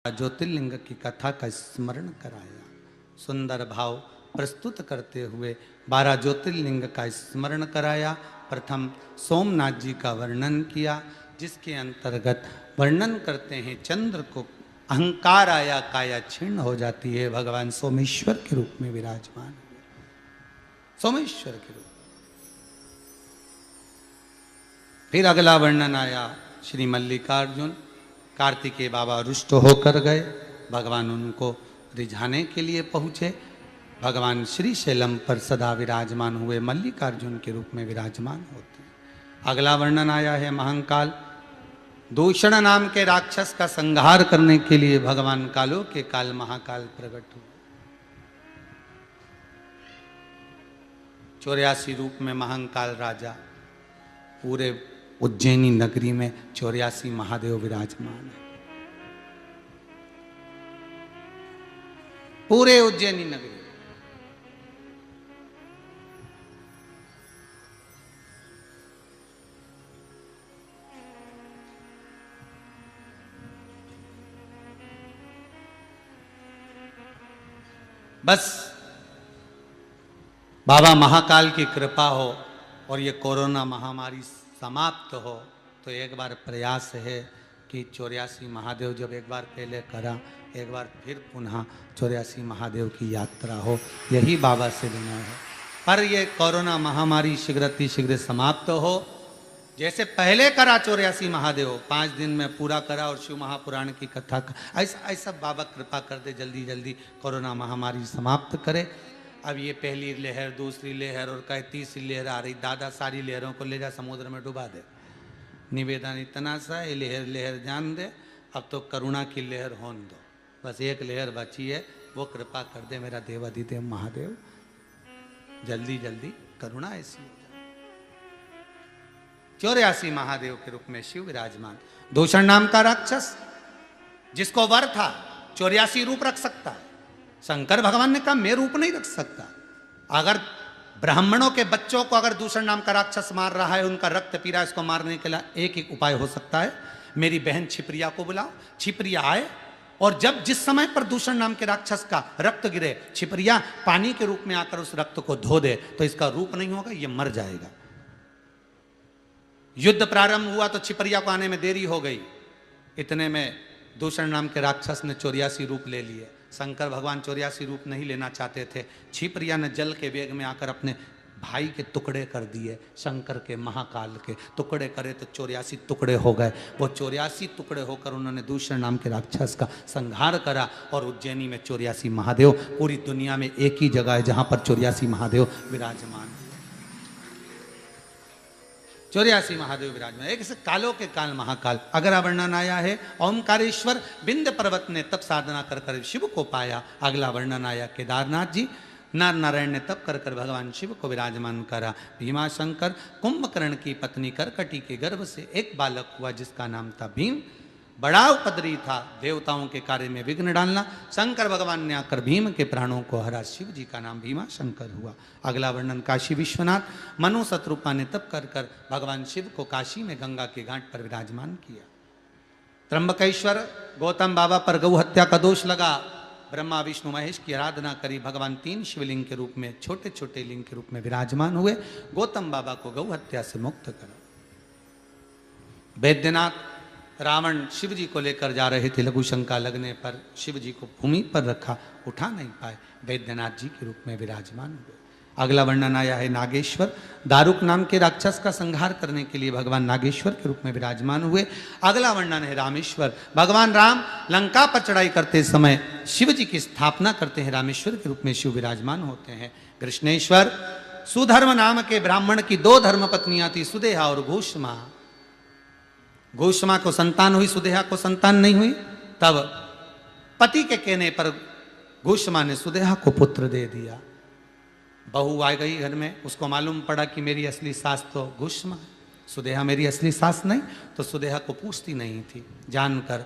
ज्योतिर्लिंग की कथा का स्मरण कराया। सुंदर भाव प्रस्तुत करते हुए 12 ज्योतिर्लिंग का स्मरण कराया। प्रथम सोमनाथ जी का वर्णन किया, जिसके अंतर्गत वर्णन करते हैं चंद्र को अहंकार आया, काया क्षीण हो जाती है, भगवान सोमेश्वर के रूप में विराजमान हुए। सोमेश्वर के रूप। फिर अगला वर्णन आया श्री मल्लिकार्जुन। कार्तिकेय बाबा रुष्ट होकर गए, भगवान उनको रिझाने के लिए पहुँचे। भगवान श्री शैलम पर सदा विराजमान हुए, मल्लिकार्जुन के रूप में विराजमान होते हैं। अगला वर्णन आया है महाकाल। दूषण नाम के राक्षस का संहार करने के लिए भगवान कालों के काल महाकाल प्रकट हुए। 84 रूप में महाकाल राजा। पूरे उज्जैनी नगरी में 84 महादेव विराजमान है। पूरे उज्जैनी नगरी। बस बाबा महाकाल की कृपा हो और ये कोरोना महामारी समाप्त हो तो एक बार प्रयास है कि 84 महादेव जब एक बार पहले करा, एक बार फिर पुनः 84 महादेव की यात्रा हो, यही बाबा से विनय है। पर ये कोरोना महामारी शीघ्र समाप्त हो। जैसे पहले करा 84 महादेव 5 दिन में पूरा करा और शिव महापुराण की कथा ऐसा बाबा कृपा कर दे, जल्दी जल्दी कोरोना महामारी समाप्त करे। अब ये पहली लहर, दूसरी लहर और कहे तीसरी लहर आ रही, दादा सारी लहरों को ले जा समुद्र में डुबा दे। निवेदन इतना सा, ये लहर जान दे, अब तो करुणा की लहर होन दो। बस एक लहर बची है, वो कृपा कर दे मेरा देवाधिदेव महादेव, जल्दी जल्दी करुणा ऐसी हो जाए। 84 महादेव के रूप में शिव विराजमान। दूषण नाम का राक्षस, जिसको वर था 84 रूप रख सकता है। शंकर भगवान ने कहा मैं रूप नहीं रख सकता। अगर ब्राह्मणों के बच्चों को अगर दूषण नाम का राक्षस मार रहा है, उनका रक्त पी रहा है, इसको मारने के लिए एक ही उपाय हो सकता है, मेरी बहन छिप्रिया को बुलाओ। छिप्रिया आए और जब जिस समय पर दूषण नाम के राक्षस का रक्त गिरे, छिप्रिया पानी के रूप में आकर उस रक्त को धो दे तो इसका रूप नहीं होगा, ये मर जाएगा। युद्ध प्रारंभ हुआ तो छिप्रिया को आने में देरी हो गई। इतने में दूषण नाम के राक्षस ने 84 रूप ले लिए। शंकर भगवान 84 रूप नहीं लेना चाहते थे। छिप्रिया ने जल के वेग में आकर अपने भाई के टुकड़े कर दिए। शंकर के महाकाल के टुकड़े करे तो 84 टुकड़े हो गए। वो 84 टुकड़े होकर उन्होंने दूषण नाम के राक्षस का संहार करा। और उज्जैनी में 84 महादेव, पूरी दुनिया में एक ही जगह है जहां पर 84 महादेव विराजमान है। 84 महादेव विराजमान। एक से कालों के काल महाकाल। अगला वर्णन आया है ओमकारेश्वर विंध्य पर्वत ने तप साधना कर कर शिव को पाया। अगला वर्णन आया केदारनाथ जी, नर नारायण ने तप कर कर भगवान शिव को विराजमान करा। भीमाशंकर कुंभकर्ण की पत्नी करकटी के गर्भ से एक बालक हुआ जिसका नाम था भीम। बड़ा उपद्रवी था, देवताओं के कार्य में विघ्न डालना। शंकर भगवान ने आकर भीम के प्राणों को हरा। शिव जी का नाम भीमा शंकर हुआ। अगला वर्णन काशी विश्वनाथ। मनु शत्रुपा ने तप कर कर भगवान शिव को काशी में गंगा के घाट पर विराजमान किया। त्र्यंबकेश्वर गौतम बाबा पर गौ हत्या का दोष लगा। ब्रह्मा विष्णु महेश की आराधना करी। भगवान 3 शिवलिंग के रूप में, छोटे छोटे लिंग के रूप में विराजमान हुए। गौतम बाबा को गौ हत्या से मुक्त करा। वैद्यनाथ, रावण शिव जी को लेकर जा रहे थे, लघु शंका लगने पर शिव जी को भूमि पर रखा, उठा नहीं पाए, वैद्यनाथ जी के रूप में विराजमान हुए। अगला वर्णन आया है नागेश्वर। दारुक नाम के राक्षस का संहार करने के लिए भगवान नागेश्वर के रूप में विराजमान हुए। अगला वर्णन है रामेश्वर। भगवान राम लंका पर चढ़ाई करते समय शिव जी की स्थापना करते हैं, रामेश्वर के रूप में शिव विराजमान होते हैं। कृष्णेश्वर, सुधर्म नाम के ब्राह्मण की 2 धर्म पत्नियां थी, सुदेहा और घोषमा। घोषमा को संतान हुई, सुदेहा को संतान नहीं हुई। तब पति के कहने पर घोषमा ने सुदेहा को पुत्र दे दिया। बहू आ गई घर में, उसको मालूम पड़ा कि मेरी असली सास तो घोषमा, सुदेहा मेरी असली सास नहीं, तो सुदेहा को पूछती नहीं थी। जानकर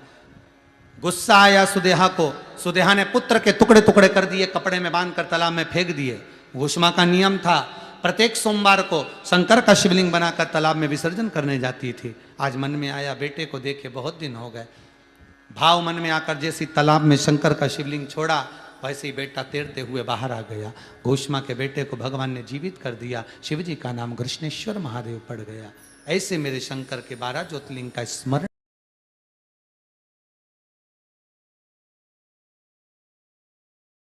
गुस्सा आया सुदेहा को। सुदेहा ने पुत्र के टुकड़े टुकड़े कर दिए, कपड़े में बांधकर तालाब में फेंक दिए। घोषमा का नियम था प्रत्येक सोमवार को शंकर का शिवलिंग बनाकर तालाब में विसर्जन करने जाती थी। आज मन में आया बेटे को देखे बहुत दिन हो गए, भाव मन में आकर जैसी तालाब में शंकर का शिवलिंग छोड़ा, वैसे ही बेटा तैरते हुए बाहर आ गया। घोषमा के बेटे को भगवान ने जीवित कर दिया। शिव जी का नाम कृष्णेश्वर महादेव पड़ गया। ऐसे मेरे शंकर के 12 ज्योतिर्लिंग का स्मरण